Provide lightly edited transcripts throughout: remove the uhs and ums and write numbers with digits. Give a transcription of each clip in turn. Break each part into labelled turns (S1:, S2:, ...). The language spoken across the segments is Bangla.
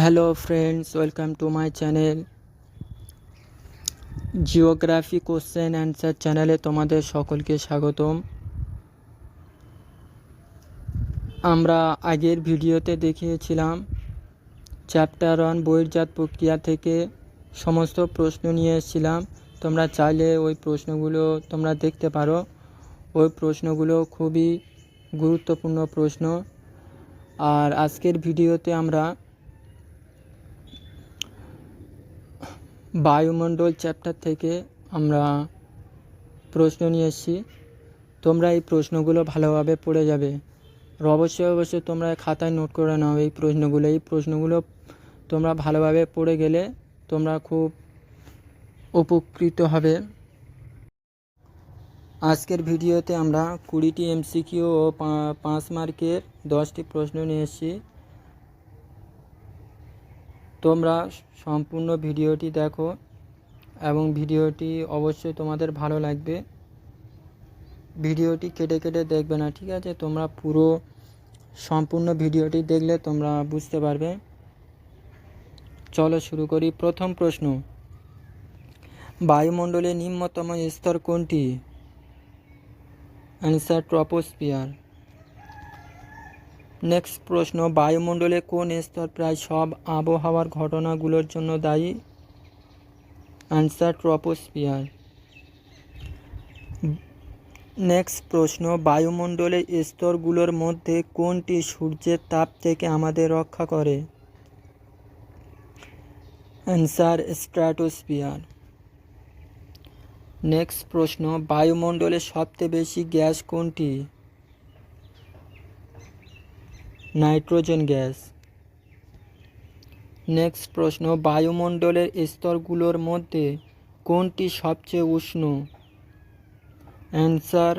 S1: Hello friends, welcome to my channel geography question answer চ্যানেলে তোমাদের সকলকে স্বাগতম। আমরা আগের ভিডিওতে দেখিয়েছিলাম চ্যাপ্টার 1 বহির্জাত প্রক্রিয়া থেকে সমস্ত প্রশ্ন নিয়ে এসেছিলাম। তোমরা চাইলে ওই প্রশ্নগুলো তোমরা দেখতে পারো। ওই প্রশ্নগুলো খুবই গুরুত্বপূর্ণ প্রশ্ন। আর আজকের ভিডিওতে আমরা বায়ুমণ্ডল চ্যাপ্টার থেকে আমরা প্রশ্ন নিয়ে এসেছি। তোমরা এই প্রশ্নগুলো ভালোভাবে পড়ে যাবে আর অবশ্যই তোমরা খাতায় নোট করে নাও এই প্রশ্নগুলো তোমরা ভালোভাবে পড়ে গেলে তোমরা খুব উপকৃত হবে। আজকের ভিডিওতে আমরা 20টি এমসিকিউ ও 5 মার্কের 10টি প্রশ্ন নিয়ে এসেছি। তোমরা সম্পূর্ণ ভিডিওটি দেখো এবং ভিডিওটি অবশ্যই তোমাদের ভালো লাগবে। ভিডিওটি কেটে কেটে দেখবে না, ঠিক আছে? তোমরা পুরো সম্পূর্ণ ভিডিওটি দেখলে তোমরা বুঝতে পারবে। চলো শুরু করি। প্রথম প্রশ্ন, বায়ুমণ্ডলের নিম্নতম স্তর কোনটি? Answer troposphere. নেক্সট প্রশ্ন, বায়ুমণ্ডলে কোন স্তর প্রায় সব আবহাওয়ার ঘটনাগুলোর জন্য দায়ী? Answer troposphere. নেক্সট প্রশ্ন, বায়ুমণ্ডলের স্তরগুলোর মধ্যে কোনটি সূর্যের তাপ থেকে আমাদের রক্ষা করে? Answer stratosphere. নেক্সট প্রশ্ন, বায়ুমণ্ডলে সবচেয়ে বেশি গ্যাস কোনটি? Nitrogen gas. নেক্সট প্রশ্ন, বায়ুমণ্ডলের স্তরগুলোর মধ্যে কোনটি সবচেয়ে উষ্ণ? Answer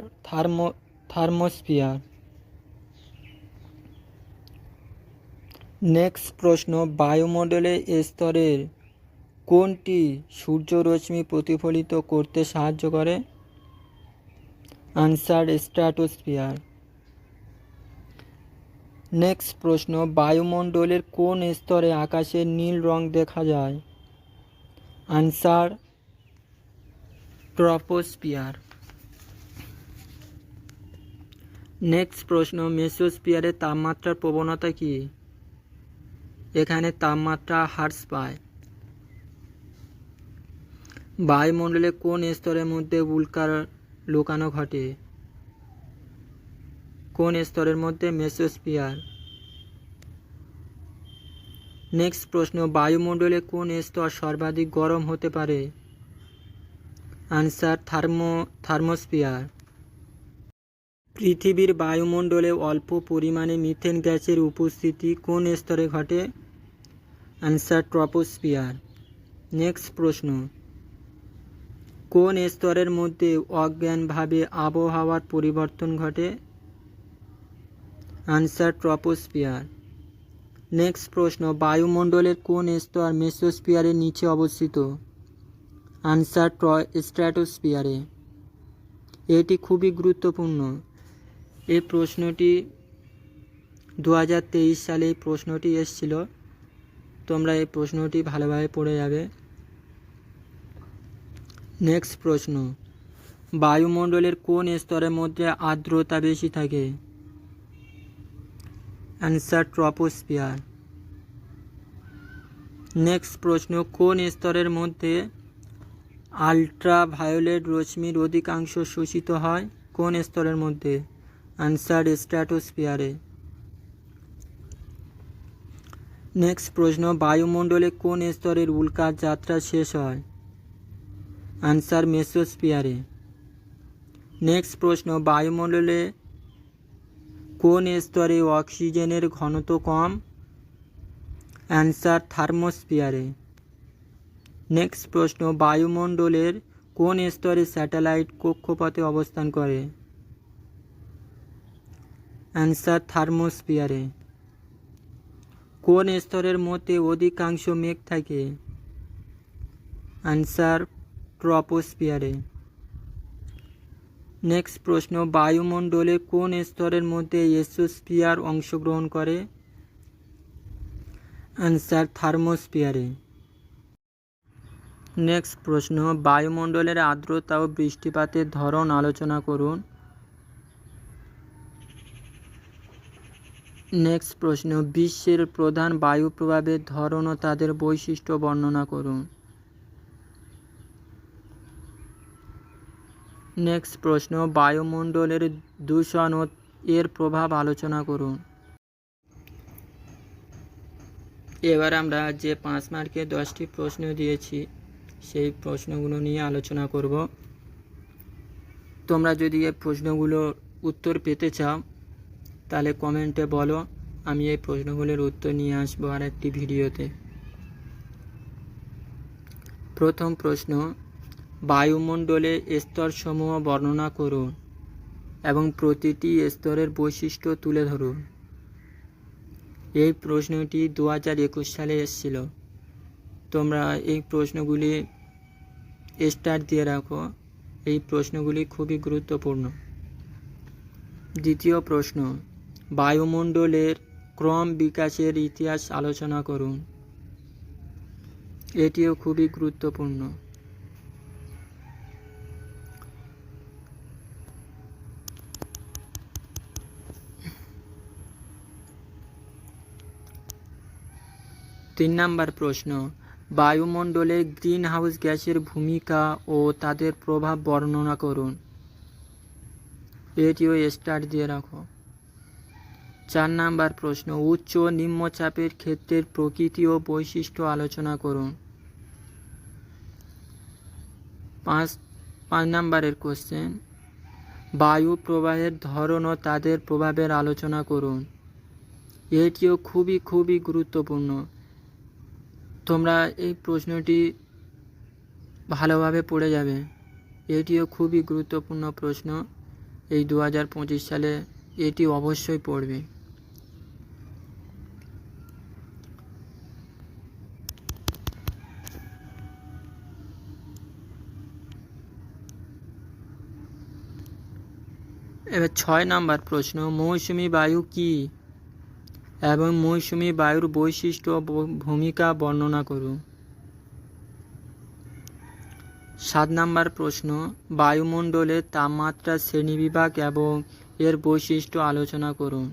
S1: thermosphere. নেক্সট প্রশ্ন, বায়ুমণ্ডলের স্তরের কোনটি সূর্যরশ্মি প্রতিফলিত করতে সাহায্য করে? Answer stratosphere. নেক্সট প্রশ্ন, বায়ুমণ্ডলের কোন স্তরে আকাশের নীল রং দেখা যায়? Answer troposphere. নেক্সট প্রশ্ন, মেসোস্ফিয়ারের তাপমাত্রার প্রবণতা কী? এখানে তাপমাত্রা হ্রাস পায়। বায়ুমণ্ডলে কোন স্তরের মধ্যে উল্কার লুকানো ঘটে? কোন স্তরের মধ্যে? মেসোস্ফিয়ার। নেক্সট প্রশ্ন, বায়ুমণ্ডলে কোন স্তর সর্বাধিক গরম হতে পারে? Answer thermosphere. পৃথিবীর বায়ুমণ্ডলে অল্প পরিমাণে মিথেন গ্যাসের উপস্থিতি কোন স্তরে ঘটে? Answer troposphere. নেক্সট প্রশ্ন, কোন স্তরের মধ্যে অজ্ঞানভাবে আবহাওয়ার পরিবর্তন ঘটে? Answer troposphere. নেক্সট প্রশ্ন, বায়ুমণ্ডলের কোন স্তর মেসোস্ফিয়ারের নিচে অবস্থিত? অ্যান্সার স্ট্র্যাটোস্ফিয়ারে। এটি খুবই গুরুত্বপূর্ণ। এই প্রশ্নটি 2023 সালে এই প্রশ্নটি এসেছিল। তোমরা এই প্রশ্নটি ভালোভাবে পড়ে যাবে। নেক্সট প্রশ্ন, বায়ুমণ্ডলের কোন স্তরের মধ্যে আর্দ্রতা বেশি থাকে? Answer troposphere. নেক্সট প্রশ্ন, কোন স্তরের মধ্যে আল্ট্রাভায়োলেট রশ্মির অধিকাংশ শোষিত হয়? কোন স্তরের মধ্যে? অ্যান্সার স্ট্র্যাটোস্ফিয়ারে। নেক্সট প্রশ্ন, বায়ুমণ্ডলে কোন স্তরের উল্কার যাত্রা শেষ হয়? অ্যান্সার মেসোস্ফিয়ারে। নেক্সট প্রশ্ন, বায়ুমণ্ডলে কোন স্তরে অক্সিজেনের ঘনত্ব কম? অ্যান্সার থার্মোস্ফিয়ারে। নেক্সট প্রশ্ন, বায়ুমণ্ডলের কোন স্তরে স্যাটেলাইট কক্ষপথে অবস্থান করে? অ্যান্সার থার্মোস্ফিয়ারে। কোন স্তরের মধ্যে অধিকাংশ মেঘ থাকে? অ্যান্সার ট্রপোস্ফিয়ারে। নেক্সট প্রশ্ন, বায়ুমণ্ডলে কোন স্তরের মধ্যে এক্সোস্ফিয়ার অংশগ্রহণ করে? অ্যান্সার থার্মোস্ফিয়ারে। নেক্সট প্রশ্ন, বায়ুমণ্ডলের আর্দ্রতা ও বৃষ্টিপাতের ধরন আলোচনা করুন। নেক্সট প্রশ্ন, বিশ্বের প্রধান বায়ু প্রভাবের ধরন ও তাদের বৈশিষ্ট্য বর্ণনা করুন। নেক্সট প্রশ্ন, বায়ুমণ্ডলের দূষণ ও এর প্রভাব আলোচনা করুন। এবার আমরা যে 5 মার্কে 10টি প্রশ্ন দিয়েছি সেই প্রশ্নগুলো নিয়ে আলোচনা করব। তোমরা যদি এই প্রশ্নগুলোর উত্তর পেতে চাও তাহলে কমেন্টে বলো, আমি এই প্রশ্নগুলোর উত্তর নিয়ে আসবো আর একটি ভিডিওতে। প্রথম প্রশ্ন, বায়ুমণ্ডলে স্তরসমূহ বর্ণনা করুন এবং প্রতিটি স্তরের বৈশিষ্ট্য তুলে ধরুন। এই প্রশ্নটি 2021 সালে এসেছিল। তোমরা এই প্রশ্নগুলি স্টার দিয়ে রাখো, এই প্রশ্নগুলি খুবই গুরুত্বপূর্ণ। দ্বিতীয় প্রশ্ন, বায়ুমণ্ডলের ক্রম বিকাশের ইতিহাস আলোচনা করুন। এটিও খুবই গুরুত্বপূর্ণ। তিন নম্বর প্রশ্ন, বায়ুমণ্ডলে গ্রিন হাউস গ্যাসের ভূমিকা ও তাদের প্রভাব বর্ণনা করুন। এটিও স্টার দিয়ে রাখো। 4 নম্বর প্রশ্ন, উচ্চ ও নিম্নচাপের ক্ষেত্রের প্রকৃতি ও বৈশিষ্ট্য আলোচনা করুন। 5 নম্বরের কোশ্চেন, বায়ু প্রবাহের ধরন ও তাদের প্রভাবের আলোচনা করুন। এটিও খুবই গুরুত্বপূর্ণ। তোমরা এই প্রশ্নটি ভালোভাবে পড়ে যাবে, এটিও খুবই গুরুত্বপূর্ণ প্রশ্ন। এই 2025 সালে এটি অবশ্যই পড়বে। এবার 6 নম্বর প্রশ্ন, মৌসুমী বায়ু কী এবং মৌসুমী বায়ুর বৈশিষ্ট্য ও ভূমিকা বর্ণনা করুন। 7 নম্বর প্রশ্ন, বায়ুমণ্ডলের তাপমাত্রার শ্রেণীবিভাগ এবং এর বৈশিষ্ট্য আলোচনা করুন।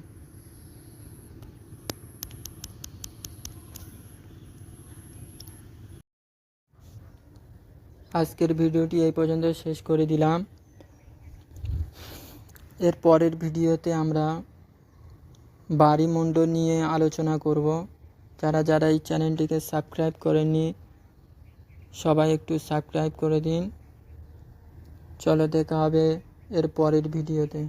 S1: আজকের ভিডিওটি এই পর্যন্ত শেষ করে দিলাম। এর পরের ভিডিওতে আমরা বায়ুমণ্ডল নিয়ে আলোচনা করব। যারা এই চ্যানেলটিকে সাবস্ক্রাইব করেননি সবাই একটু সাবস্ক্রাইব করে দিন। চলো দেখা হবে এর পরের ভিডিওতে।